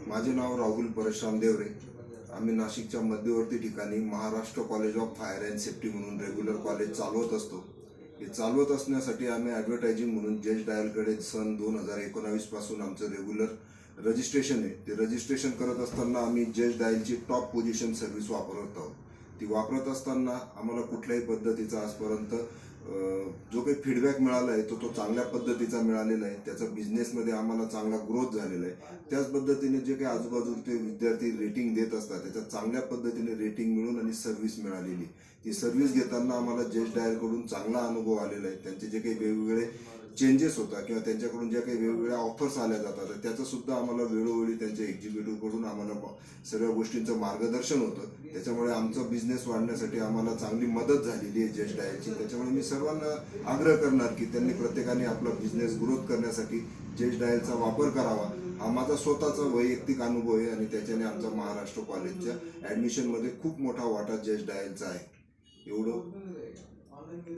माझे नाव राहुल परशुराम देवरे. आम्ही नाशिकच्या मध्यवर्ती ठिकाणी Maharashtra college of fire and safety म्हणून रेग्युलर कॉलेज चालवत असतो. हे चालवत असण्यासाठी आम्ही ॲडव्हर्टायझिंग म्हणून जज डायलकडे सन 2019 पासून आमचं रेग्युलर रजिस्ट्रेशन आहे. ते रजिस्ट्रेशन करत असताना आम्ही जज डायलची टॉप पोझिशन सर्व्हिस वापरत आहोत. ती वापरत असताना आम्हाला कुठल्याही पद्धतीचा आजपर्यंत जो काही फीडबॅक मिळाला आहे तो चांगल्या पद्धतीचा मिळालेला आहे. त्याचा बिझनेसमध्ये आम्हाला चांगला ग्रोथ झालेला आहे. त्याच पद्धतीने जे काही आजूबाजूचे विद्यार्थी रेटिंग देत असतात त्याच्यात चांगल्या पद्धतीने रेटिंग मिळून आणि सर्व्हिस मिळालेली. ती सर्व्हिस घेताना आम्हाला जज डायलकडून चांगला अनुभव आलेला आहे. त्यांचे जे काही वेगवेगळे चेंजेस होतात किंवा त्यांच्याकडून ज्या काही वेगवेगळ्या ऑफर्स आल्या जातात त्याचं सुद्धा आम्हाला वेळोवेळी त्यांच्या एक्झिक्युटिव्हकडून आम्हाला सगळ्या गोष्टींचं मार्गदर्शन होतं. त्याच्यामुळे आमचा बिझनेस वाढण्यासाठी आम्हाला चांगली मदत झालेली आहे जज डायलची. त्याच्यामुळे मी सर्वांना आग्रह करणार की त्यांनी प्रत्येकाने आपला बिझनेस ग्रोथ करण्यासाठी जज डायलचा वापर करावा. हा माझा स्वतःचा वैयक्तिक अनुभव आहे आणि त्याच्याने आमचा महाराष्ट्र कॉलेजच्या ॲडमिशनमध्ये खूप मोठा वाटा जज डायलचा आहे. एवढं